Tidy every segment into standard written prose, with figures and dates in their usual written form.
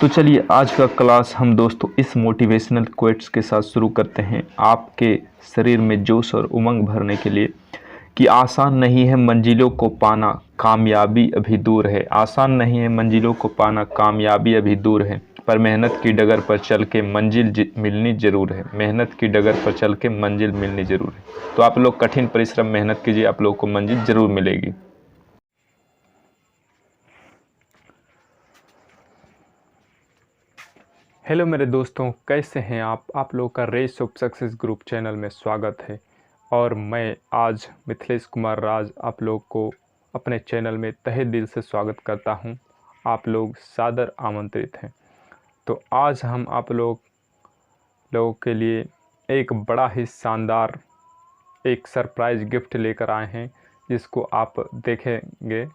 तो चलिए आज का क्लास हम दोस्तों इस मोटिवेशनल कोट्स के साथ शुरू करते हैं आपके शरीर में जोश और उमंग भरने के लिए कि आसान नहीं है मंजिलों को पाना, कामयाबी अभी दूर है। आसान नहीं है मंजिलों को पाना, कामयाबी अभी दूर है, पर मेहनत की डगर पर चल के मंजिल मिलनी ज़रूर है। मेहनत की डगर पर चल के मंजिल मिलनी ज़रूर है। तो आप लोग कठिन परिश्रम मेहनत कीजिए, आप लोग को मंजिल ज़रूर मिलेगी। हेलो मेरे दोस्तों, कैसे हैं आप लोगों का race of success group channel में स्वागत है। और मैं आज मिथिलेश कुमार राज आप लोग को अपने चैनल में तहे दिल से स्वागत करता हूं। आप लोग सादर आमंत्रित हैं। तो आज हम आप लोगों के लिए एक बड़ा ही शानदार एक सरप्राइज़ गिफ्ट लेकर आए हैं, जिसको आप देखेंगे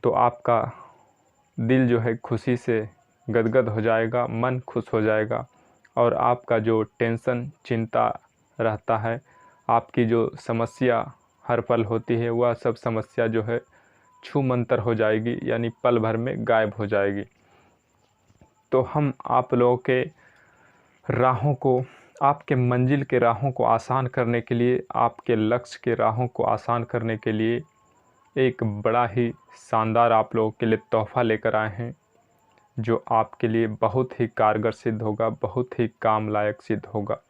तो आपका दिल जो है खुशी से गदगद हो जाएगा, मन खुश हो जाएगा। और आपका जो टेंशन चिंता रहता है, आपकी जो समस्या हर पल होती है, वह सब समस्या जो है छू मंतर हो जाएगी, यानी पल भर में गायब हो जाएगी। तो हम आप लोगों के राहों को, आपके मंजिल के राहों को आसान करने के लिए, आपके लक्ष्य के राहों को आसान करने के लिए एक बड़ा ही शानदार आप लोगों के लिए तोहफ़ा लेकर आए हैं, जो आपके लिए बहुत ही कारगर सिद्ध होगा, बहुत ही काम लायक सिद्ध होगा।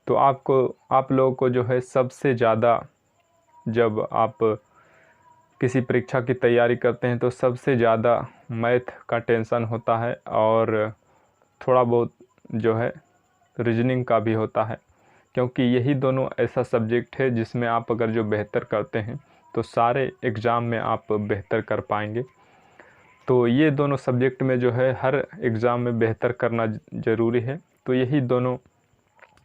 तो आप लोगों को जो है सबसे ज़्यादा, जब आप किसी परीक्षा की तैयारी करते हैं तो सबसे ज़्यादा मैथ का टेंशन होता है, और थोड़ा बहुत जो है रीजनिंग का भी होता है, क्योंकि यही दोनों ऐसा सब्जेक्ट है जिसमें आप अगर जो बेहतर करते हैं तो सारे एग्ज़ाम में आप बेहतर कर पाएंगे। तो ये दोनों सब्जेक्ट में जो है हर एग्ज़ाम में बेहतर करना ज़रूरी है। तो यही दोनों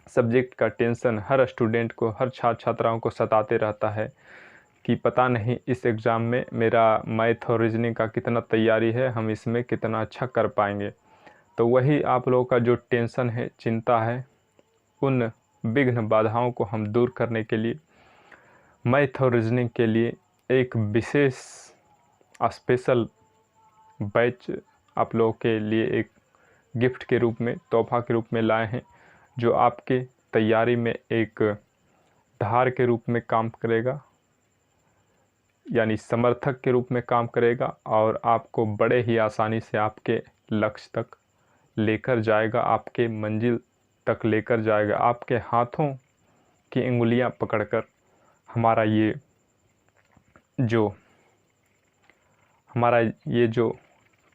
सब्जेक्ट का टेंशन हर स्टूडेंट को, हर छात्र छात्राओं को सताते रहता है कि पता नहीं इस एग्ज़ाम में मेरा मैथ और रीजनिंग का कितना तैयारी है, हम इसमें कितना अच्छा कर पाएंगे। तो वही आप लोगों का जो टेंशन है, चिंता है, उन विघ्न बाधाओं को हम दूर करने के लिए मैथ और रीजनिंग के लिए एक विशेष स्पेशल बैच आप लोगों के लिए एक गिफ्ट के रूप में, तोहफा के रूप में लाए हैं, जो आपके तैयारी में एक धार के रूप में काम करेगा, यानी समर्थक के रूप में काम करेगा, और आपको बड़े ही आसानी से आपके लक्ष्य तक लेकर जाएगा, आपके मंजिल तक लेकर जाएगा। आपके हाथों की अंगुलियां पकड़कर हमारा ये जो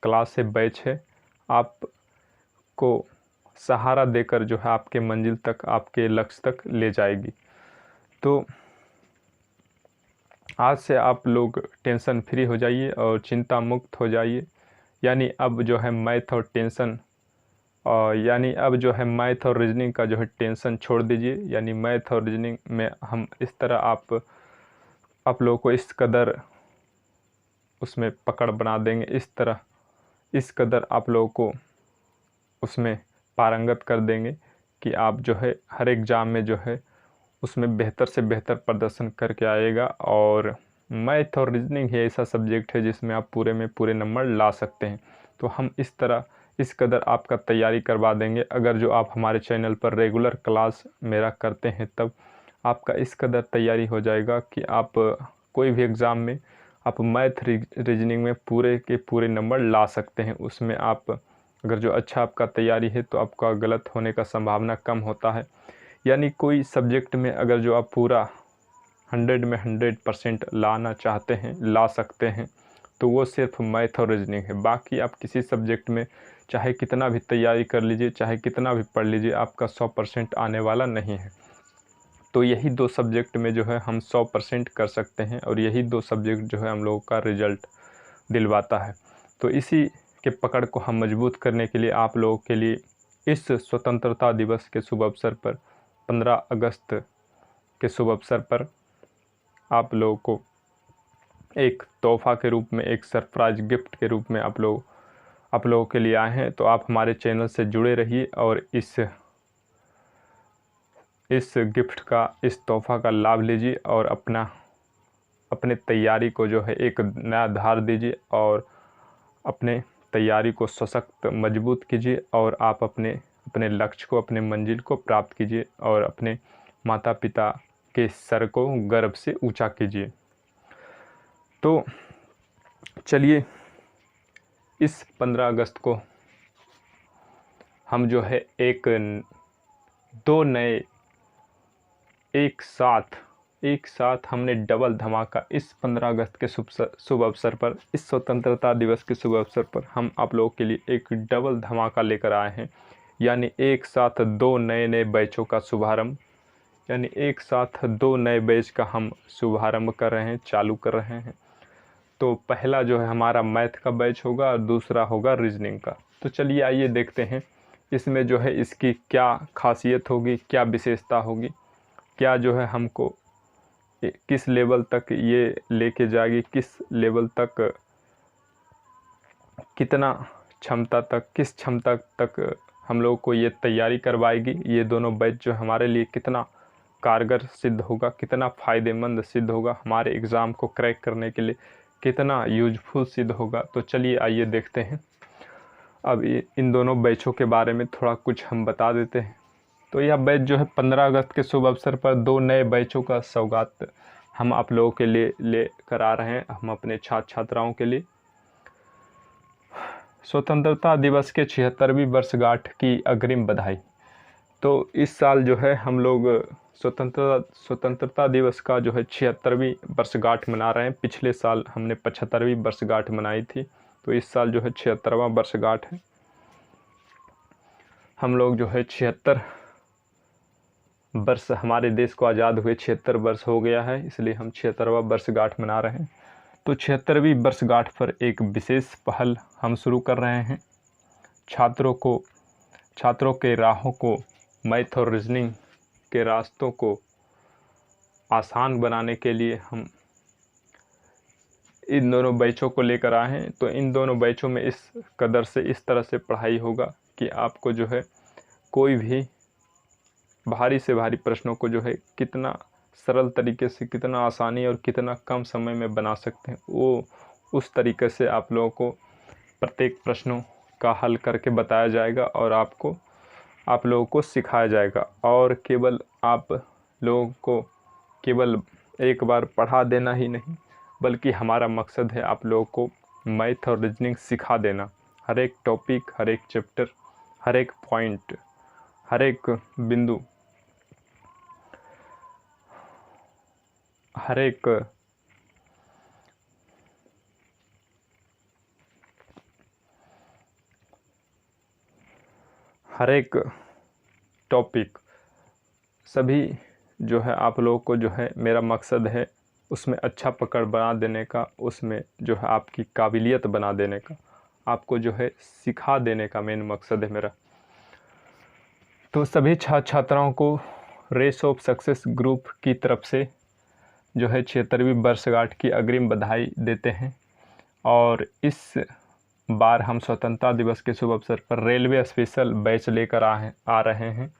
क्लास है, बैच है, आपको सहारा देकर जो है आपके मंजिल तक, आपके लक्ष्य तक ले जाएगी। तो आज से आप लोग टेंशन फ्री हो जाइए और चिंता मुक्त हो जाइए। यानी अब जो है मैथ और टेंशन, यानी अब जो है मैथ और रीजनिंग का जो है टेंशन छोड़ दीजिए। यानी मैथ और रीजनिंग में हम इस तरह आप लोगों को इस कदर उसमें पकड़ बना देंगे, इस कदर आप लोगों को उसमें पारंगत कर देंगे कि आप जो है हर एग्ज़ाम में जो है उसमें बेहतर से बेहतर प्रदर्शन करके आएगा। और मैथ और रीजनिंग ही ऐसा सब्जेक्ट है जिसमें आप पूरे में पूरे नंबर ला सकते हैं। तो हम इस कदर आपका तैयारी करवा देंगे। अगर जो आप हमारे चैनल पर रेगुलर क्लास मेरा करते हैं, तब आपका इस कदर तैयारी हो जाएगा कि आप कोई भी एग्ज़ाम में आप मैथ रीजनिंग में पूरे के पूरे नंबर ला सकते हैं। उसमें आप अगर जो अच्छा आपका तैयारी है तो आपका गलत होने का संभावना कम होता है। यानी कोई सब्जेक्ट में अगर जो आप पूरा 100 में 100% लाना चाहते हैं, ला सकते हैं, तो वो सिर्फ मैथ और रीजनिंग है। बाकी आप किसी सब्जेक्ट में चाहे कितना भी तैयारी कर लीजिए, चाहे कितना भी पढ़ लीजिए, आपका 100% आने वाला नहीं है। तो यही दो सब्जेक्ट में जो है हम 100% कर सकते हैं, और यही दो सब्जेक्ट जो है हम लोगों का रिजल्ट दिलवाता है। तो इसी के पकड़ को हम मजबूत करने के लिए आप लोगों के लिए इस स्वतंत्रता दिवस के शुभ अवसर पर, 15 अगस्त के शुभ अवसर पर, आप लोगों को एक तोहफ़ा के रूप में, एक सरप्राइज गिफ्ट के रूप में आप लोगों के लिए आए हैं। तो आप हमारे चैनल से जुड़े रहिए और इस गिफ्ट का, इस तोहफ़ा का लाभ लीजिए, और अपने तैयारी को जो है एक नया धार दीजिए, और अपने तैयारी को सशक्त मजबूत कीजिए और आप अपने अपने लक्ष्य को, अपने मंजिल को प्राप्त कीजिए और अपने माता पिता के सर को गर्व से ऊंचा कीजिए। तो चलिए इस 15 अगस्त को हम जो है दो नए एक साथ हमने डबल धमाका इस 15 अगस्त के शुभ अवसर पर, इस स्वतंत्रता दिवस के शुभ अवसर पर हम आप लोगों के लिए एक डबल धमाका लेकर आए हैं। यानी एक साथ दो नए बैचों का शुभारंभ, यानी एक साथ दो नए बैच का हम शुभारंभ कर रहे हैं, चालू कर रहे हैं। तो पहला जो है हमारा मैथ का बैच होगा और दूसरा होगा रीजनिंग का। तो चलिए आइए देखते हैं इसमें जो है इसकी क्या खासियत होगी, क्या विशेषता होगी, क्या जो है हमको किस लेवल तक ये लेके जाएगी, किस लेवल तक, कितना क्षमता तक, किस क्षमता तक हम लोग को ये तैयारी करवाएगी। ये दोनों बैच जो हमारे लिए कितना कारगर सिद्ध होगा, कितना फ़ायदेमंद सिद्ध होगा, हमारे एग्ज़ाम को क्रैक करने के लिए कितना यूजफुल सिद्ध होगा। तो चलिए आइए देखते हैं। अब इन दोनों बैचों के बारे में थोड़ा कुछ हम बता देते हैं। तो यह बैच जो है 15 अगस्त के शुभ अवसर पर दो नए बैचों का सौगात हम आप लोगों के लिए लेकर आ रहे हैं, हम अपने छात्र छात्राओं के लिए। स्वतंत्रता दिवस के 76वीं वर्षगांठ की अग्रिम बधाई। तो इस साल जो है हम लोग स्वतंत्रता दिवस का जो है 76वीं वर्षगांठ मना रहे हैं। पिछले साल हमने 75वीं वर्षगांठ मनाई थी, तो इस साल जो है 76वां वर्षगांठ है। हम लोग जो है 76 वर्ष, हमारे देश को आज़ाद हुए 76 वर्ष हो गया है, इसलिए हम 76वां वर्षगांठ मना रहे हैं। तो 76वीं वर्षगांठ पर एक विशेष पहल हम शुरू कर रहे हैं। छात्रों के राहों को, मैथ और रीजनिंग के रास्तों को आसान बनाने के लिए हम इन दोनों बैचों को लेकर आए हैं। तो इन दोनों बैचों में इस तरह से पढ़ाई होगा कि आपको जो है कोई भी भारी से भारी प्रश्नों को जो है कितना सरल तरीके से, कितना आसानी और कितना कम समय में बना सकते हैं, वो उस तरीके से आप लोगों को प्रत्येक प्रश्नों का हल करके बताया जाएगा और आप लोगों को सिखाया जाएगा। और केवल आप लोगों को केवल एक बार पढ़ा देना ही नहीं, बल्कि हमारा मकसद है आप लोगों को मैथ और रीजनिंग सिखा देना। हर एक टॉपिक, हर एक चैप्टर, हर एक पॉइंट, हर एक बिंदु, हर एक टॉपिक, सभी जो है आप लोगों को जो है मेरा मकसद है उसमें अच्छा पकड़ बना देने का, उसमें जो है आपकी काबिलियत बना देने का, आपको जो है सिखा देने का मेन मकसद है मेरा। तो सभी छात्र छात्राओं को रेस ऑफ सक्सेस ग्रुप की तरफ से जो है 76वीं वर्षगांठ की अग्रिम बधाई देते हैं। और इस बार हम स्वतंत्रता दिवस के शुभ अवसर पर रेलवे स्पेशल बैच लेकर आ रहे हैं।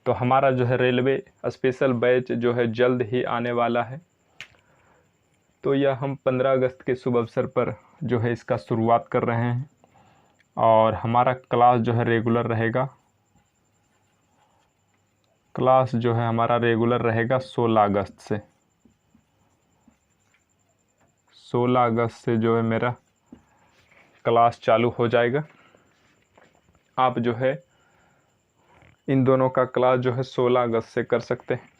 तो हमारा जो है रेलवे स्पेशल बैच जो है जल्द ही आने वाला है। तो यह हम 15 अगस्त के शुभ अवसर पर जो है इसका शुरुआत कर रहे हैं और हमारा क्लास जो है रेगुलर रहेगा। क्लास जो है हमारा रेगुलर रहेगा 16 अगस्त से। 16 अगस्त से जो है मेरा क्लास चालू हो जाएगा। आप जो है इन दोनों का क्लास जो है 16 अगस्त से कर सकते हैं।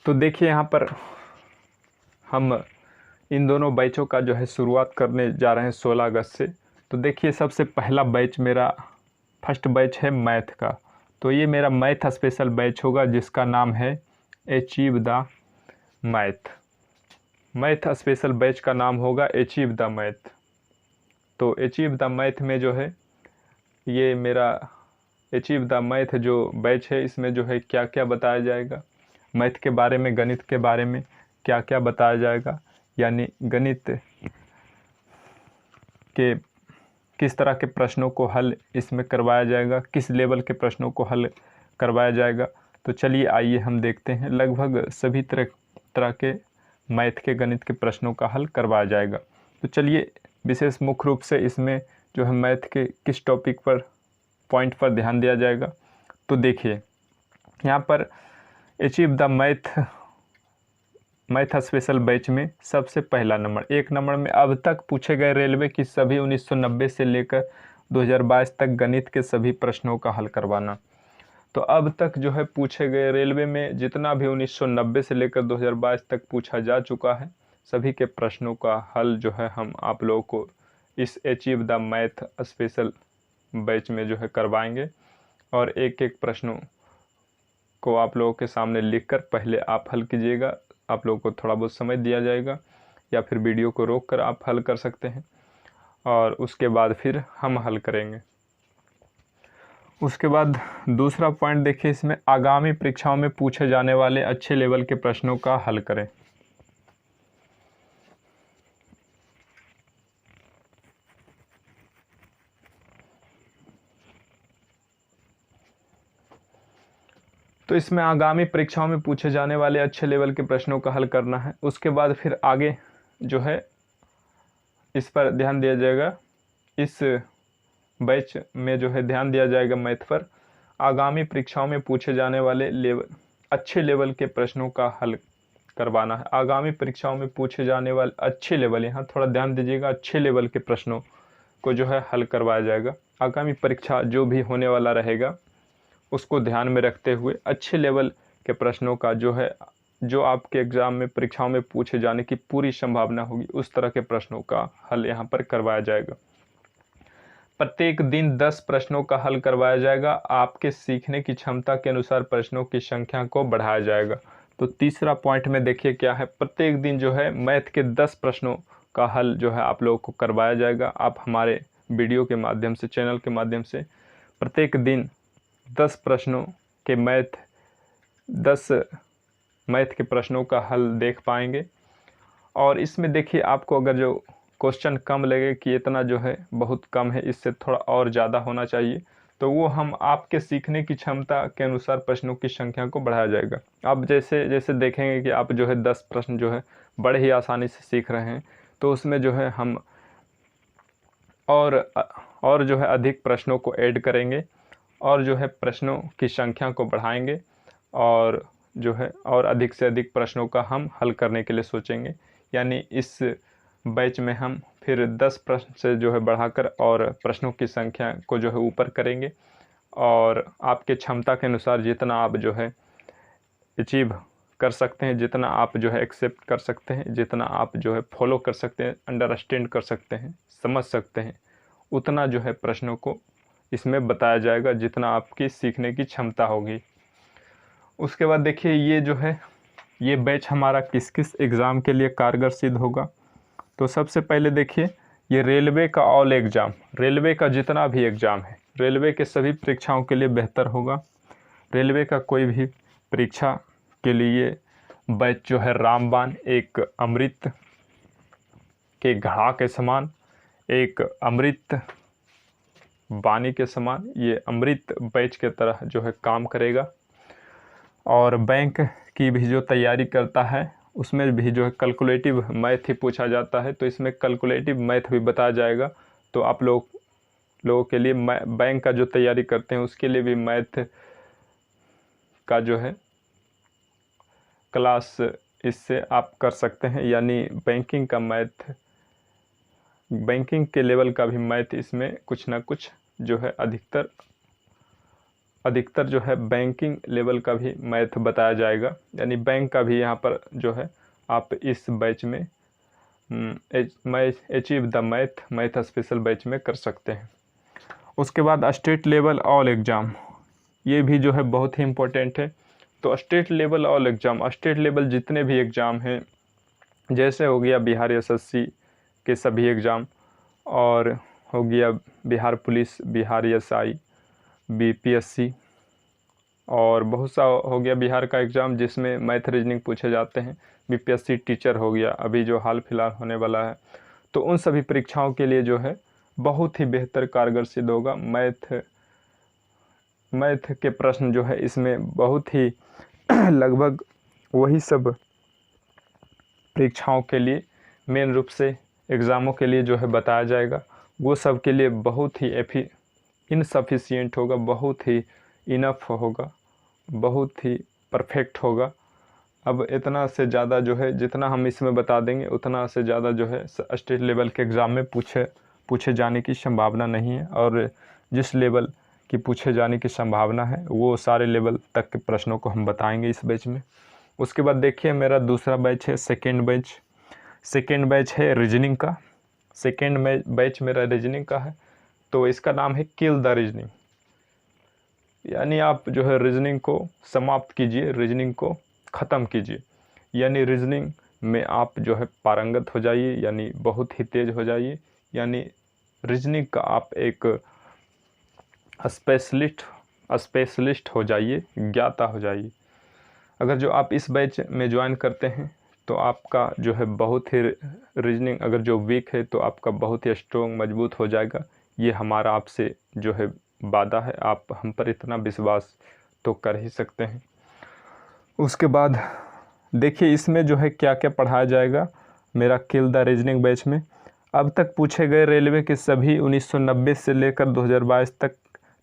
तो देखिए यहाँ पर हम इन दोनों बैचों का जो है शुरुआत करने जा रहे हैं 16 अगस्त से। तो देखिए सबसे पहला बैच मेरा फर्स्ट बैच है मैथ का। तो ये मेरा मैथ स्पेशल बैच होगा जिसका नाम है achieve the math. Math special batch का नाम होगा अचीव द मैथ। तो अचीव द मैथ में जो है ये मेरा अचीव द मैथ जो बैच है इसमें जो है क्या क्या बताया जाएगा, मैथ के बारे में, गणित के बारे में क्या क्या बताया जाएगा, यानी गणित के किस तरह के प्रश्नों को हल इसमें करवाया जाएगा, किस लेवल के प्रश्नों को हल करवाया जाएगा। तो चलिए आइए हम देखते हैं। लगभग सभी तरह के मैथ के, गणित के प्रश्नों का हल करवाया जाएगा। तो चलिए विशेष मुख्य रूप से इसमें जो है मैथ के किस टॉपिक पर, पॉइंट पर ध्यान दिया जाएगा। तो देखिए यहाँ पर achieve the math special batch में सबसे पहला नंबर, 1 नंबर में अब तक पूछे गए रेलवे की सभी 1990 से लेकर 2022 तक गणित के सभी प्रश्नों का हल करवाना। तो अब तक जो है पूछे गए रेलवे में जितना भी 1990 से लेकर 2022 तक पूछा जा चुका है, सभी के प्रश्नों का हल जो है हम आप लोगों को इस achieve the math special batch में जो है करवाएंगे। और एक एक प्रश्नों को आप लोगों के सामने लिखकर पहले आप हल कीजिएगा। आप लोगों को थोड़ा बहुत समय दिया जाएगा या फिर वीडियो को रोक कर आप हल कर सकते हैं, और उसके बाद फिर हम हल करेंगे। उसके बाद दूसरा पॉइंट देखिए, इसमें आगामी परीक्षाओं में पूछे जाने वाले अच्छे लेवल के प्रश्नों का हल करें। तो इसमें आगामी परीक्षाओं में पूछे जाने वाले अच्छे लेवल के प्रश्नों का हल करना है। उसके बाद फिर आगे जो है इस पर ध्यान दिया जाएगा, इस बैच में जो है ध्यान दिया जाएगा मैथ पर। आगामी परीक्षाओं में पूछे जाने वाले अच्छे लेवल के प्रश्नों का हल करवाना है। आगामी परीक्षाओं में पूछे जाने वाले अच्छे लेवल, यहाँ थोड़ा ध्यान दीजिएगा, अच्छे लेवल के प्रश्नों को जो है हल करवाया जाएगा। आगामी परीक्षा जो भी होने वाला रहेगा उसको ध्यान में रखते हुए अच्छे लेवल के प्रश्नों का जो आपके एग्ज़ाम में, परीक्षाओं में पूछे जाने की पूरी संभावना होगी, उस तरह के प्रश्नों का हल यहाँ पर करवाया जाएगा। प्रत्येक दिन 10 प्रश्नों का हल करवाया जाएगा। आपके सीखने की क्षमता के अनुसार प्रश्नों की संख्या को बढ़ाया जाएगा। तो तीसरा पॉइंट में देखिए क्या है, प्रत्येक दिन जो है मैथ के 10 प्रश्नों का हल जो है आप लोगों को करवाया जाएगा। आप हमारे वीडियो के माध्यम से, चैनल के माध्यम से प्रत्येक दिन 10 प्रश्नों के 10 मैथ के प्रश्नों का हल देख पाएंगे। और इसमें देखिए आपको अगर जो क्वेश्चन कम लगे कि इतना जो है बहुत कम है, इससे थोड़ा और ज़्यादा होना चाहिए, तो वो हम आपके सीखने की क्षमता के अनुसार प्रश्नों की संख्या को बढ़ाया जाएगा। आप जैसे जैसे देखेंगे कि आप जो है 10 प्रश्न जो है बड़े ही आसानी से सीख रहे हैं, तो उसमें जो है हम और जो है अधिक प्रश्नों को ऐड करेंगे और जो है प्रश्नों की संख्या को बढ़ाएंगे, और जो है और अधिक से अधिक प्रश्नों का हम हल करने के लिए सोचेंगे। यानी इस बैच में हम फिर 10 प्रश्न से जो है बढ़ाकर और प्रश्नों की संख्या को जो है ऊपर करेंगे, और आपके क्षमता के अनुसार जितना आप जो है अचीव कर सकते हैं, जितना आप जो है एक्सेप्ट कर सकते हैं, जितना आप जो है फॉलो कर सकते हैं, अंडरस्टैंड कर सकते हैं, समझ सकते हैं, उतना जो है प्रश्नों को इसमें बताया जाएगा, जितना आपकी सीखने की क्षमता होगी। उसके बाद देखिए ये जो है ये बैच हमारा किस किस एग्ज़ाम के लिए कारगर सिद्ध होगा। तो सबसे पहले देखिए ये रेलवे का ऑल एग्ज़ाम, रेलवे का जितना भी एग्ज़ाम है, रेलवे के सभी परीक्षाओं के लिए बेहतर होगा। रेलवे का कोई भी परीक्षा के लिए बैच जो है रामबाण, एक अमृत के घड़ा के समान, एक अमृत वाणी के समान ये अमृत बैच के तरह जो है काम करेगा। और बैंक की भी जो तैयारी करता है उसमें भी जो है कैलकुलेटिव मैथ ही पूछा जाता है, तो इसमें कैलकुलेटिव मैथ भी बताया जाएगा। तो आप लोगों के लिए बैंक का जो तैयारी करते हैं उसके लिए भी मैथ का जो है क्लास इससे आप कर सकते हैं। यानी बैंकिंग का मैथ, बैंकिंग के लेवल का भी मैथ इसमें कुछ ना कुछ जो है अधिकतर जो है बैंकिंग लेवल का भी मैथ बताया जाएगा। यानी बैंक का भी यहाँ पर जो है आप इस बैच में achieve the math special batch में कर सकते हैं। उसके बाद स्टेट लेवल ऑल एग्ज़ाम, ये भी जो है बहुत ही इम्पोर्टेंट है। तो state level all exam, state level जितने भी एग्ज़ाम हैं, जैसे हो गया बिहार एसएससी के सभी एग्ज़ाम, और हो गया Bihar police, Bihar SI, BPSC, और बहुत सा हो गया बिहार का एग्ज़ाम जिसमें मैथ रीजनिंग पूछे जाते हैं। बीपीएससी टीचर हो गया अभी जो हाल फिलहाल होने वाला है। तो उन सभी परीक्षाओं के लिए जो है बहुत ही बेहतर कारगर सिद्ध होगा। मैथ के प्रश्न जो है इसमें बहुत ही लगभग वही सब परीक्षाओं के लिए मेन रूप से एग्ज़ामों के लिए जो है बताया जाएगा, वो सब के लिए बहुत ही इनसफिशिएंट होगा, बहुत ही इनफ होगा, बहुत ही परफेक्ट होगा। अब इतना से ज़्यादा जो है जितना हम इसमें बता देंगे उतना से ज़्यादा जो है स्टेट लेवल के एग्ज़ाम में पूछे जाने की संभावना नहीं है, और जिस लेवल की पूछे जाने की संभावना है वो सारे लेवल तक के प्रश्नों को हम बताएंगे इस बैच में। उसके बाद देखिए मेरा दूसरा बैच है सेकेंड बैच है रीजनिंग का। सेकेंड बैच मेरा रीजनिंग का है, तो इसका नाम है किल द रीजनिंग। यानी आप जो है रीजनिंग को समाप्त कीजिए, रीजनिंग को ख़त्म कीजिए, यानी रीजनिंग में आप जो है पारंगत हो जाइए, यानी बहुत ही तेज़ हो जाइए, यानी रीजनिंग का आप एक स्पेशलिस्ट हो जाइए, ज्ञाता हो जाइए। अगर जो आप इस बैच में ज्वाइन करते हैं तो आपका जो है बहुत ही रीजनिंग अगर जो वीक है तो आपका बहुत ही स्ट्रॉन्ग मजबूत हो जाएगा। ये हमारा आपसे जो है वादा है, आप हम पर इतना विश्वास तो कर ही सकते हैं। उसके बाद देखिए इसमें जो है क्या क्या पढ़ाया जाएगा मेरा किल द रीजनिंग बैच में। अब तक पूछे गए रेलवे के सभी 1990 से लेकर 2022 तक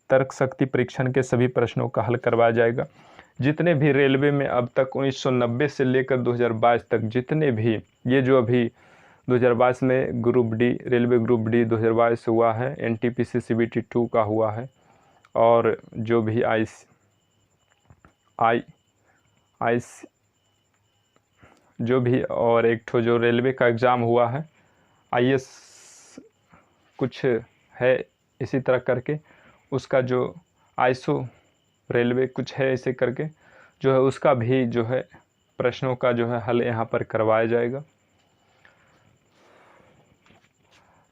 तर्क शक्ति परीक्षण के सभी प्रश्नों का हल करवाया जाएगा। जितने भी रेलवे में अब तक 1990 से लेकर 2022 तक जितने भी ये जो अभी 2022 में group D railway group D 2022 हुआ है, एनटीपीसी सीबीटी 2 का हुआ है, और जो भी जो भी और एक ठो जो रेलवे का एग्ज़ाम हुआ है आईएएस कुछ है इसी तरह करके, उसका जो आईएसओ रेलवे कुछ है ऐसे करके जो है उसका भी जो है प्रश्नों का जो है हल यहाँ पर करवाया जाएगा।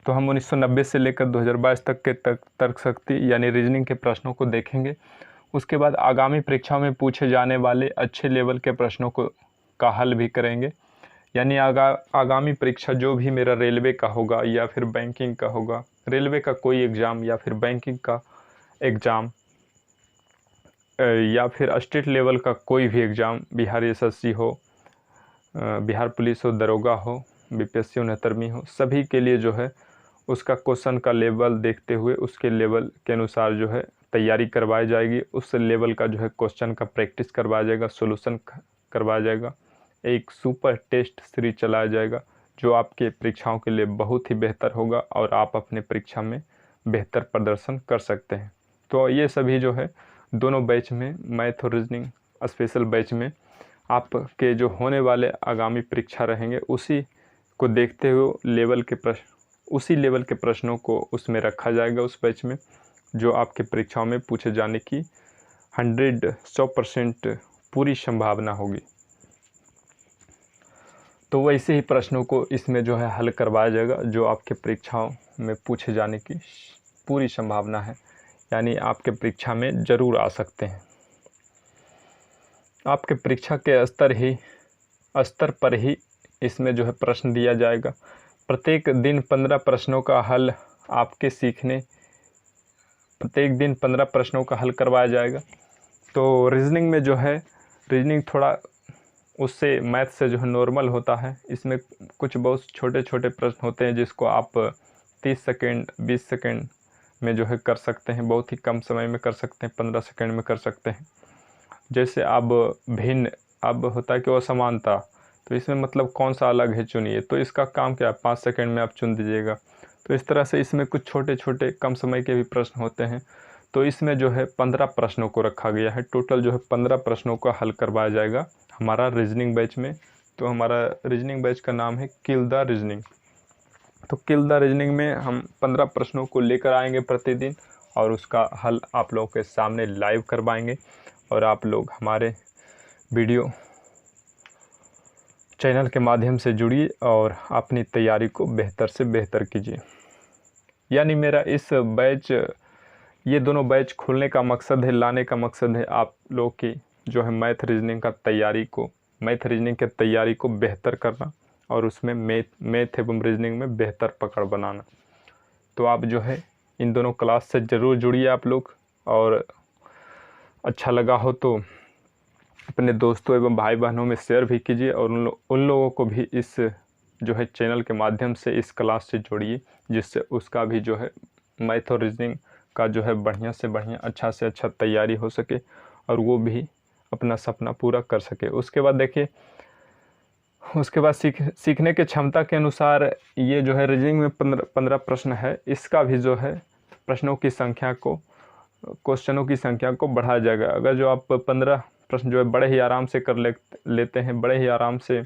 तो हम 1990 से लेकर 2022 तक के तर्क शक्ति यानी रीजनिंग के प्रश्नों को देखेंगे। उसके बाद आगामी परीक्षाओं में पूछे जाने वाले अच्छे लेवल के प्रश्नों का हल भी करेंगे। यानी आगामी परीक्षा जो भी मेरा रेलवे का होगा या फिर बैंकिंग का होगा, रेलवे का कोई एग्ज़ाम या फिर बैंकिंग का एग्ज़ाम या फिर स्टेट लेवल का कोई भी एग्ज़ाम, बिहार एसएससी हो, बिहार पुलिस हो, दरोगा हो, बीपीएससी 69वीं हो, सभी के लिए जो है उसका क्वेश्चन का लेवल देखते हुए उसके लेवल के अनुसार जो है तैयारी करवाई जाएगी। उस लेवल का जो है क्वेश्चन का प्रैक्टिस करवाया जाएगा, सॉल्यूशन करवाया जाएगा, एक सुपर टेस्ट सीरीज चलाया जाएगा जो आपके परीक्षाओं के लिए बहुत ही बेहतर होगा और आप अपने परीक्षा में बेहतर प्रदर्शन कर सकते हैं। तो ये सभी जो है दोनों बैच में, मैथ और रीजनिंग स्पेशल बैच में आपके जो होने वाले आगामी परीक्षा रहेंगे उसी को देखते हुए उसी लेवल के प्रश्नों को उसमें रखा जाएगा उस बैच में, जो आपके परीक्षाओं में पूछे जाने की 100% पूरी संभावना होगी। तो वैसे ही प्रश्नों को इसमें जो है हल करवाया जाएगा जो आपके परीक्षाओं में पूछे जाने की पूरी संभावना है, यानी आपके परीक्षा में ज़रूर आ सकते हैं। आपके परीक्षा के स्तर पर ही इसमें जो है प्रश्न दिया जाएगा। प्रत्येक दिन 15 प्रश्नों का हल प्रत्येक दिन 15 प्रश्नों का हल करवाया जाएगा। तो रीजनिंग में जो है रीजनिंग थोड़ा उससे मैथ से जो है नॉर्मल होता है। इसमें कुछ बहुत छोटे छोटे प्रश्न होते हैं जिसको आप 30 सेकेंड 20 सेकेंड में जो है कर सकते हैं, बहुत ही कम समय में कर सकते हैं, 15 सेकेंड में कर सकते हैं। जैसे अब होता है कि असमानता, तो इसमें मतलब कौन सा अलग है चुनिए, तो इसका काम क्या है 5 सेकेंड में आप चुन दीजिएगा। तो इस तरह से इसमें कुछ छोटे छोटे कम समय के भी प्रश्न होते हैं। तो इसमें जो है 15 प्रश्नों को रखा गया है, टोटल जो है 15 प्रश्नों का हल करवाया जाएगा हमारा रीजनिंग बैच में। तो हमारा रीजनिंग बैच का नाम है किल द रीजनिंग। तो किल द रीजनिंग में हम 15 प्रश्नों को लेकर आएंगे प्रतिदिन और उसका हल आप लोगों के सामने लाइव करवाएंगे, और आप लोग हमारे वीडियो चैनल के माध्यम से जुड़िए और अपनी तैयारी को बेहतर से बेहतर कीजिए। यानी मेरा इस बैच ये दोनों बैच खोलने का मकसद है, लाने का मकसद है आप लोग की जो है मैथ रीजनिंग की तैयारी को बेहतर करना और उसमें मैथ एवं रीजनिंग में बेहतर पकड़ बनाना। तो आप जो है इन दोनों क्लास से ज़रूर जुड़िए आप लोग, और अच्छा लगा हो तो अपने दोस्तों एवं भाई बहनों में शेयर भी कीजिए, और उन लोगों को भी इस जो है चैनल के माध्यम से इस क्लास से जोड़िए, जिससे उसका भी जो है मैथ और रीजनिंग का जो है बढ़िया से बढ़िया, अच्छा से अच्छा तैयारी हो सके और वो भी अपना सपना पूरा कर सके। उसके बाद देखिए, उसके बाद सीखने के क्षमता के अनुसार ये जो है रीजनिंग में 15 प्रश्न है, इसका भी जो है क्वेश्चनों की संख्या को बढ़ाया जाएगा। अगर जो आप 15 प्रश्न जो है बड़े ही आराम से कर लेते हैं, बड़े ही आराम से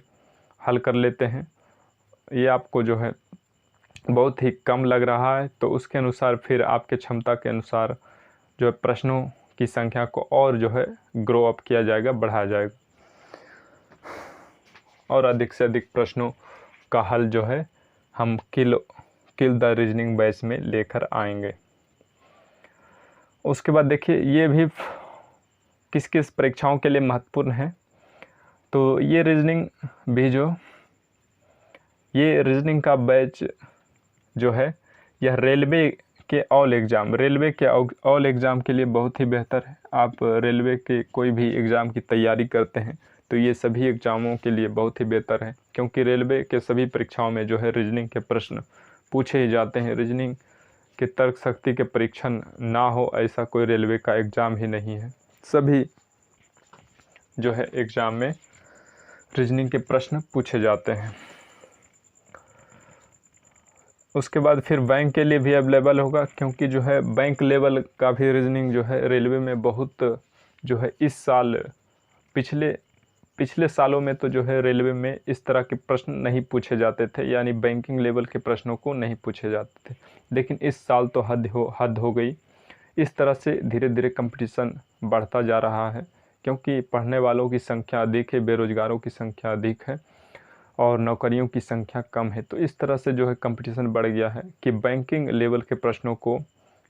हल कर लेते हैं, ये आपको जो है बहुत ही कम लग रहा है, तो उसके अनुसार फिर आपके क्षमता के अनुसार जो है प्रश्नों की संख्या को और जो है ग्रो अप किया जाएगा, बढ़ाया जाएगा, और अधिक से अधिक प्रश्नों का हल जो है हम किल द रीजनिंग बैच में लेकर आएंगे। उसके बाद देखिए, ये भी किस किस परीक्षाओं के लिए महत्वपूर्ण है। तो ये रीजनिंग का बैच जो है यह रेलवे के ऑल एग्ज़ाम के लिए बहुत ही बेहतर है। आप रेलवे के कोई भी एग्ज़ाम की तैयारी करते हैं तो ये सभी एग्ज़ामों के लिए बहुत ही बेहतर है, क्योंकि रेलवे के सभी परीक्षाओं में जो है रीजनिंग के प्रश्न पूछे ही जाते हैं। रीजनिंग के तर्क शक्ति के परीक्षण ना हो ऐसा कोई रेलवे का एग्ज़ाम ही नहीं है। सभी जो है एग्ज़ाम में रीजनिंग के प्रश्न पूछे जाते हैं। उसके बाद फिर बैंक के लिए भी अवेलेबल होगा, क्योंकि जो है बैंक लेवल का भी रीजनिंग जो है रेलवे में बहुत जो है इस साल पिछले सालों में तो जो है रेलवे में इस तरह के प्रश्न नहीं पूछे जाते थे, यानी बैंकिंग लेवल के प्रश्नों को नहीं पूछे जाते थे, लेकिन इस साल तो हद हो गई। इस तरह से धीरे धीरे कंपटीशन बढ़ता जा रहा है, क्योंकि पढ़ने वालों की संख्या अधिक है, बेरोजगारों की संख्या अधिक है और नौकरियों की संख्या कम है। तो इस तरह से जो है कंपटीशन बढ़ गया है कि बैंकिंग लेवल के प्रश्नों को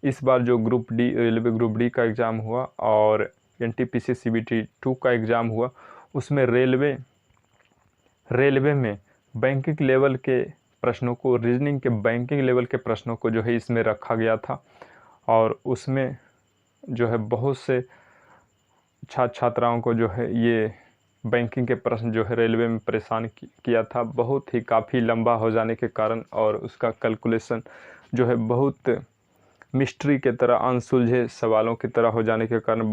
इस बार जो रेलवे ग्रुप डी का एग्ज़ाम हुआ और NTPC CBT 2 का एग्ज़ाम हुआ, उसमें रेलवे में बैंकिंग लेवल के प्रश्नों को, रीजनिंग के बैंकिंग लेवल के प्रश्नों को जो है इसमें रखा गया था, और उसमें जो है बहुत से छात्राओं को जो है ये बैंकिंग के प्रश्न जो है रेलवे में परेशान किया था, बहुत ही काफ़ी लंबा हो जाने के कारण, और उसका कैलकुलेशन जो है बहुत मिस्ट्री के तरह, अनसुलझे सवालों की तरह हो जाने के कारण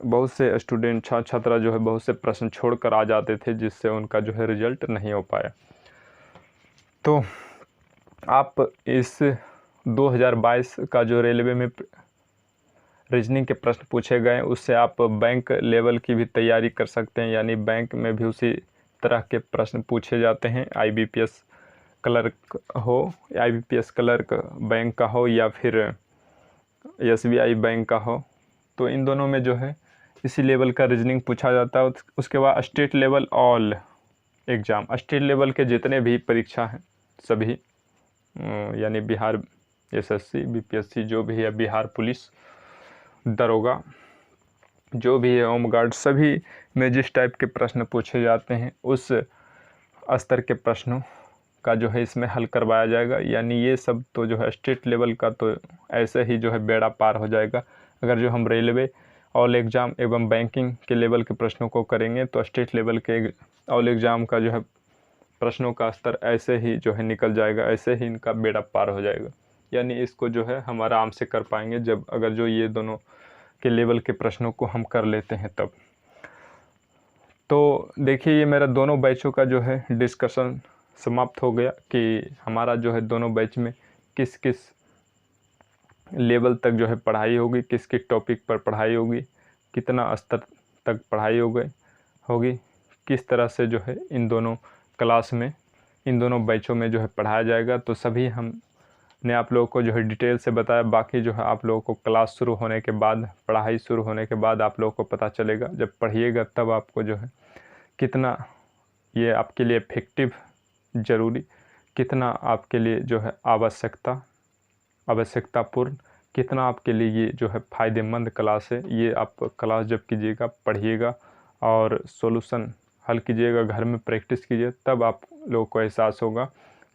बहुत से स्टूडेंट छात्रा जो है बहुत से प्रश्न छोड़कर आ जाते थे, जिससे उनका जो है रिजल्ट नहीं हो पाया। तो आप इस 2022 का जो रेलवे में रीजनिंग के प्रश्न पूछे गए, उससे आप बैंक लेवल की भी तैयारी कर सकते हैं, यानी बैंक में भी उसी तरह के प्रश्न पूछे जाते हैं। IBPS क्लर्क बैंक का हो या फिर SBI बैंक का हो, तो इन दोनों में जो है इसी लेवल का रीजनिंग पूछा जाता है। उसके बाद state level all exam, state level के जितने भी परीक्षा हैं सभी, यानी बिहार SSC BPSC जो भी है, बिहार पुलिस दरोगा जो भी है, होमगार्ड, सभी में जिस टाइप के प्रश्न पूछे जाते हैं उस स्तर के प्रश्नों का जो है इसमें हल करवाया जाएगा। यानी ये सब तो जो है स्टेट लेवल का तो ऐसे ही जो है बेड़ा पार हो जाएगा। अगर जो हम रेलवे ऑल एग्ज़ाम एवं बैंकिंग के लेवल के प्रश्नों को करेंगे तो स्टेट लेवल के ऑल एग्ज़ाम का जो है प्रश्नों का स्तर ऐसे ही जो है निकल जाएगा, ऐसे ही इनका बेड़ा पार हो जाएगा। यानी इसको जो है हम आराम से कर पाएंगे जब अगर जो ये दोनों के लेवल के प्रश्नों को हम कर लेते हैं तब। तो देखिए, ये मेरा दोनों बैचों का जो है डिस्कशन समाप्त हो गया कि हमारा जो है दोनों बैच में किस किस लेवल तक जो है पढ़ाई होगी, किस किस टॉपिक पर पढ़ाई होगी, कितना स्तर तक पढ़ाई होगी, किस तरह से जो है इन दोनों क्लास में, इन दोनों बैचों में जो है पढ़ाया जाएगा। तो सभी हमने आप लोगों को जो है डिटेल से बताया। बाकी जो है आप लोगों को क्लास शुरू होने के बाद, पढ़ाई शुरू होने के बाद आप लोगों को पता चलेगा। जब पढ़िएगा तब आपको जो है कितना ये आपके लिए इफेक्टिव, ज़रूरी, कितना आपके लिए जो है आवश्यकतापूर्ण, कितना आपके लिए ये जो है फ़ायदेमंद क्लास है। ये आप क्लास जब कीजिएगा, पढ़िएगा और सॉल्यूशन हल कीजिएगा, घर में प्रैक्टिस कीजिए, तब आप लोगों को एहसास होगा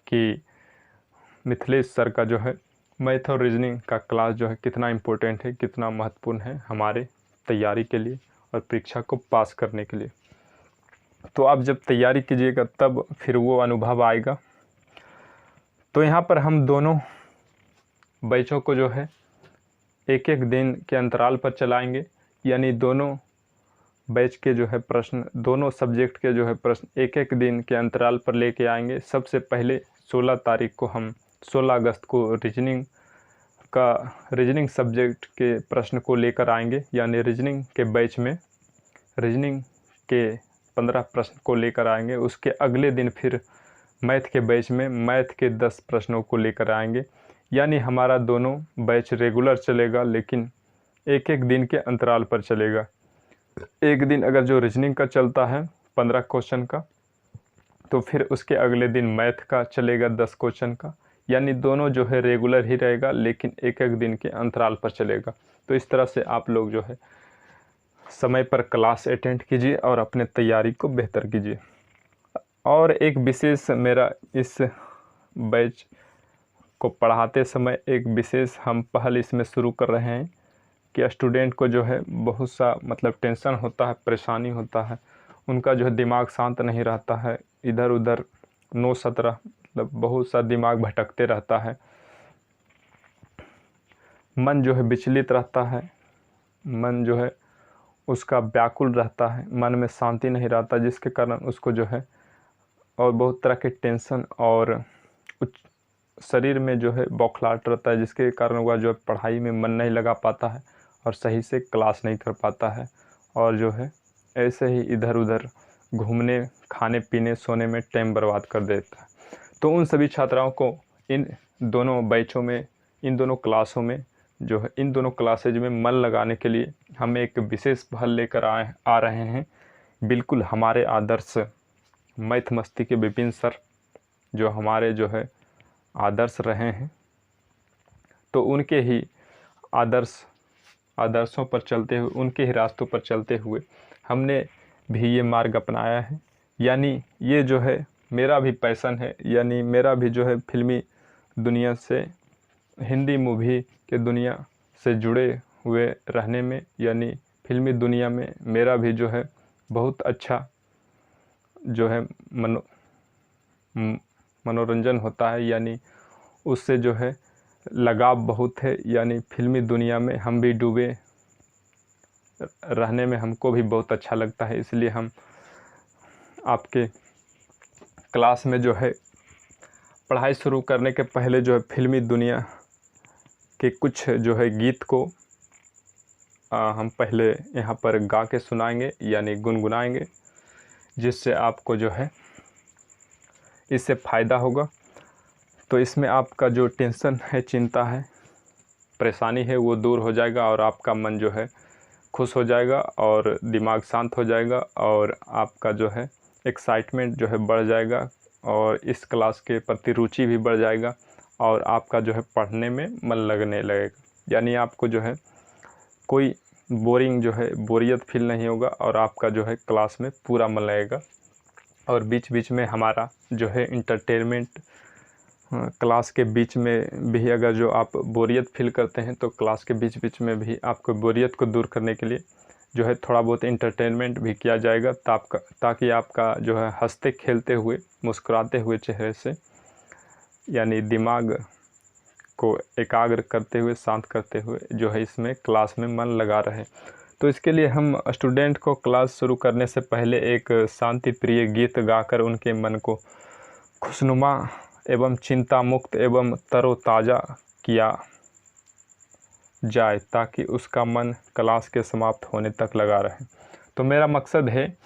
कि मिथिलेश सर का जो है मैथ और रीजनिंग का क्लास जो है कितना इम्पोर्टेंट है, कितना महत्वपूर्ण है हमारे तैयारी के लिए और परीक्षा को पास करने के लिए। तो आप जब तैयारी कीजिएगा तब फिर वो अनुभव आएगा। तो यहाँ पर हम दोनों बैचों को जो है एक एक दिन के अंतराल पर चलाएंगे, यानी दोनों बैच के जो है प्रश्न, दोनों सब्जेक्ट के जो है प्रश्न एक एक दिन के अंतराल पर लेके आएंगे। सबसे पहले 16 तारीख को हम 16 अगस्त को रीजनिंग सब्जेक्ट के प्रश्न को लेकर आएंगे, यानी रीजनिंग के बैच में रीजनिंग के 15 प्रश्न को लेकर आएंगे। उसके अगले दिन फिर मैथ के बैच में मैथ के 10 प्रश्नों को लेकर आएंगे। यानी हमारा दोनों बैच रेगुलर चलेगा, लेकिन एक एक दिन के अंतराल पर चलेगा। एक दिन अगर जो रीजनिंग का चलता है 15 क्वेश्चन का, तो फिर उसके अगले दिन मैथ का चलेगा 10 क्वेश्चन का। यानी दोनों जो है रेगुलर ही रहेगा, लेकिन एक एक दिन के अंतराल पर चलेगा। तो इस तरह से आप लोग जो है समय पर क्लास अटेंड कीजिए और अपने तैयारी को बेहतर कीजिए। और एक विशेष मेरा इस बैच को पढ़ाते समय एक विशेष हम पहल इसमें शुरू कर रहे हैं कि स्टूडेंट को जो है बहुत सा मतलब टेंशन होता है, परेशानी होता है, उनका जो है दिमाग शांत नहीं रहता है, इधर उधर 9-17 मतलब बहुत सा दिमाग भटकते रहता है, मन जो है विचलित रहता है, मन जो है उसका व्याकुल रहता है, मन में शांति नहीं रहता, जिसके कारण उसको जो है और बहुत तरह के टेंशन और शरीर में जो है बौखलाहट रहता है, जिसके कारण वह जो है पढ़ाई में मन नहीं लगा पाता है और सही से क्लास नहीं कर पाता है, और जो है ऐसे ही इधर उधर घूमने, खाने पीने, सोने में टाइम बर्बाद कर देता है। तो उन सभी छात्राओं को इन दोनों बैचों में, इन दोनों क्लासों में जो है, इन दोनों क्लासेज में मन लगाने के लिए हम एक विशेष पहल लेकर आ रहे हैं। बिल्कुल हमारे आदर्श मैथ मस्ती के विपिन सर जो हमारे जो है आदर्श रहे हैं, तो उनके ही आदर्शों पर चलते हुए, उनके ही रास्तों पर चलते हुए हमने भी ये मार्ग अपनाया है। यानी ये जो है मेरा भी पैशन है, यानी मेरा भी जो है फिल्मी दुनिया से, हिंदी मूवी के दुनिया से जुड़े हुए रहने में, यानी फिल्मी दुनिया में मेरा भी जो है बहुत अच्छा जो है मनोरंजन होता है, यानी उससे जो है लगाव बहुत है। यानी फिल्मी दुनिया में हम भी डूबे रहने में हमको भी बहुत अच्छा लगता है। इसलिए हम आपके क्लास में जो है पढ़ाई शुरू करने के पहले जो है फिल्मी दुनिया के कुछ जो है गीत को हम पहले यहाँ पर गा के सुनाएंगे, यानी गुनगुनाएंगे, जिससे आपको जो है इससे फ़ायदा होगा। तो इसमें आपका जो टेंशन है, चिंता है, परेशानी है, वो दूर हो जाएगा और आपका मन जो है खुश हो जाएगा और दिमाग शांत हो जाएगा और आपका जो है एक्साइटमेंट जो है बढ़ जाएगा और इस क्लास के प्रति रुचि भी बढ़ जाएगा और आपका जो है पढ़ने में मन लगने लगेगा। यानी आपको जो है कोई बोरियत फील नहीं होगा और आपका जो है क्लास में पूरा मन लगेगा। और बीच बीच में हमारा जो है इंटरटेनमेंट, क्लास के बीच में भी अगर जो आप बोरियत फील करते हैं तो क्लास के बीच बीच में भी आपको बोरियत को दूर करने के लिए जो है थोड़ा बहुत इंटरटेनमेंट भी किया जाएगा, ताकि आपका जो है हंसते खेलते हुए, मुस्कुराते हुए चेहरे से, यानी दिमाग को एकाग्र करते हुए, शांत करते हुए जो है इसमें क्लास में मन लगा रहे। तो इसके लिए हम स्टूडेंट को क्लास शुरू करने से पहले एक शांति प्रिय गीत गाकर उनके मन को खुशनुमा एवं चिंता मुक्त एवं तरोताज़ा किया जाए, ताकि उसका मन क्लास के समाप्त होने तक लगा रहे। तो मेरा मकसद है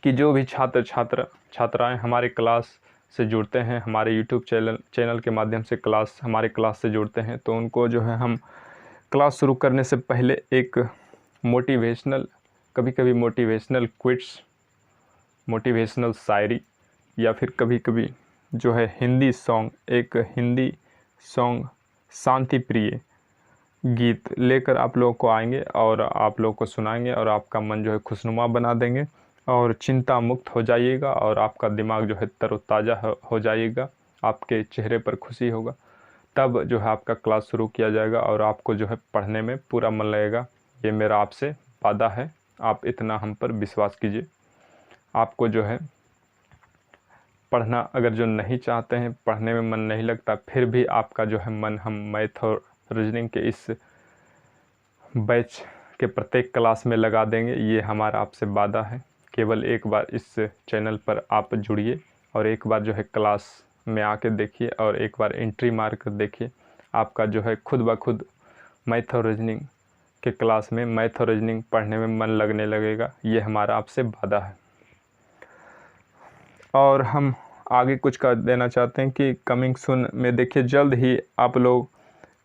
कि जो भी छात्राएं हमारे क्लास से जुड़ते हैं, हमारे यूट्यूब चैनल के माध्यम से हमारे क्लास से जुड़ते हैं, तो उनको जो है हम क्लास शुरू करने से पहले एक मोटिवेशनल, कभी कभी मोटिवेशनल क्विट्स, मोटिवेशनल शायरी, या फिर कभी कभी जो है हिंदी सॉन्ग, एक हिंदी सॉन्ग शांति प्रिय गीत लेकर आप लोगों को आएंगे और आप लोगों को सुनाएंगे और आपका मन जो है खुशनुमा बना देंगे और चिंता मुक्त हो जाइएगा और आपका दिमाग जो है तरोताज़ा हो जाइएगा, आपके चेहरे पर खुशी होगा। तब जो है आपका क्लास शुरू किया जाएगा और आपको जो है पढ़ने में पूरा मन लगेगा। ये मेरा आपसे वादा है, आप इतना हम पर विश्वास कीजिए। आपको जो है पढ़ना अगर जो नहीं चाहते हैं, पढ़ने में मन नहीं लगता, फिर भी आपका जो है मन हम मैथ और रीजनिंग के इस बैच के प्रत्येक क्लास में लगा देंगे। ये हमारा आपसे वादा है। केवल एक बार इस चैनल पर आप जुड़िए और एक बार जो है क्लास में आके देखिए और एक बार एंट्री मार कर देखिए। आपका जो है खुद ब खुद मैथ और रीजनिंग के क्लास में मैथ और रीजनिंग पढ़ने में मन लगने लगेगा। ये हमारा आपसे वादा है। और हम आगे कुछ कर देना चाहते हैं कि कमिंग सून में देखिए, जल्द ही आप लोग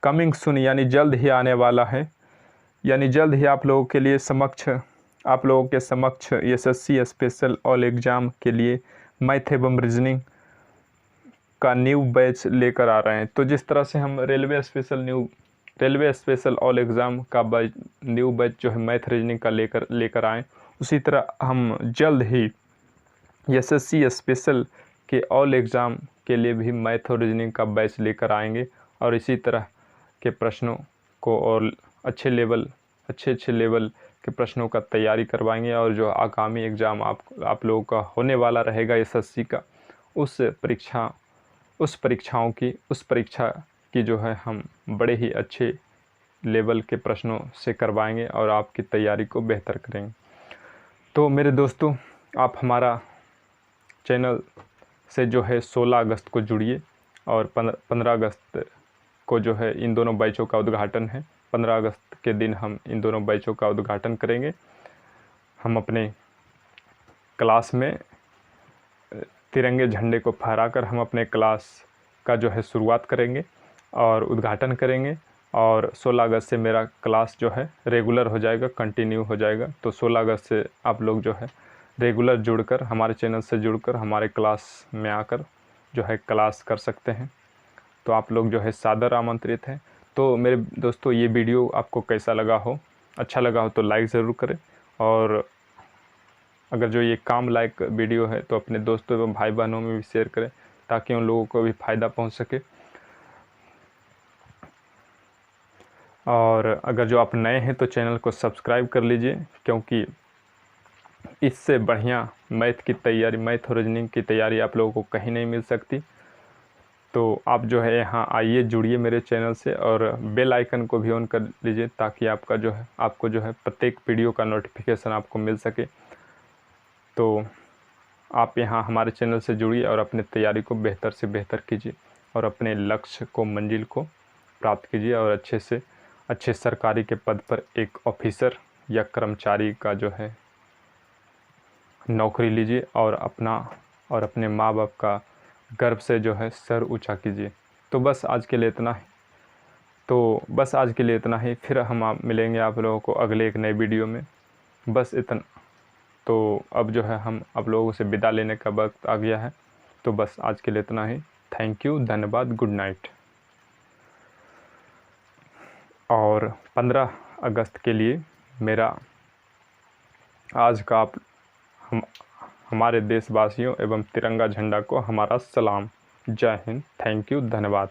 कमिंग सून यानी जल्द ही आने वाला है, यानी जल्द ही आप लोगों के लिए आप लोगों के समक्ष एसएससी स्पेशल ऑल एग्ज़ाम के लिए मैथ एवं रीजनिंग का न्यू बैच लेकर आ रहे हैं। तो जिस तरह से हम रेलवे स्पेशल ऑल एग्ज़ाम का न्यू बैच जो है मैथ रीजनिंग का लेकर आएँ, उसी तरह हम जल्द ही एसएससी स्पेशल के ऑल एग्ज़ाम के लिए भी मैथ और रीजनिंग का बैच लेकर आएंगे और इसी तरह के प्रश्नों को और अच्छे लेवल के प्रश्नों का तैयारी करवाएंगे। और जो आगामी एग्ज़ाम आप लोगों का होने वाला रहेगा एसएससी का, उस परीक्षा की जो है हम बड़े ही अच्छे लेवल के प्रश्नों से करवाएंगे और आपकी तैयारी को बेहतर करेंगे। तो मेरे दोस्तों, आप हमारा चैनल से जो है 16 अगस्त को जुड़िए और 15 अगस्त को जो है इन दोनों बैचों का उद्घाटन है। 15 अगस्त के दिन हम इन दोनों बैचों का उद्घाटन करेंगे। हम अपने क्लास में तिरंगे झंडे को फहराकर हम अपने क्लास का जो है शुरुआत करेंगे और उद्घाटन करेंगे। और 16 अगस्त से मेरा क्लास जो है रेगुलर हो जाएगा, कंटिन्यू हो जाएगा। तो 16 अगस्त से आप लोग जो है रेगुलर जुड़कर, हमारे चैनल से जुड़कर हमारे क्लास में आकर जो है क्लास कर सकते हैं। तो आप लोग जो है सादर आमंत्रित हैं। तो मेरे दोस्तों, ये वीडियो आपको कैसा लगा हो, अच्छा लगा हो तो लाइक ज़रूर करें और अगर जो ये काम लायक वीडियो है तो अपने दोस्तों एवं भाई बहनों में भी शेयर करें ताकि उन लोगों को भी फ़ायदा पहुंच सके। और अगर जो आप नए हैं तो चैनल को सब्सक्राइब कर लीजिए, क्योंकि इससे बढ़िया मैथ और रीजनिंग की तैयारी आप लोगों को कहीं नहीं मिल सकती। तो आप जो है यहाँ आइए, जुड़िए मेरे चैनल से और बेल आइकन को भी ऑन कर लीजिए ताकि आपको जो है प्रत्येक वीडियो का नोटिफिकेशन आपको मिल सके। तो आप यहाँ हमारे चैनल से जुड़िए और अपने तैयारी को बेहतर से बेहतर कीजिए और अपने लक्ष्य को, मंजिल को प्राप्त कीजिए और अच्छे सरकारी के पद पर एक ऑफिसर या कर्मचारी का जो है नौकरी लीजिए और अपने माँ बाप का गर्व से जो है सर ऊंचा कीजिए। तो बस आज के लिए इतना ही। फिर हम मिलेंगे आप लोगों को अगले एक नए वीडियो में। बस इतना। तो अब जो है हम आप लोगों से विदा लेने का वक्त आ गया है। तो बस आज के लिए इतना ही। थैंक यू, धन्यवाद, गुड नाइट। और 15 अगस्त के लिए मेरा आज का हमारे देशवासियों एवं तिरंगा झंडा को हमारा सलाम। जय हिंद, थैंक यू, धन्यवाद।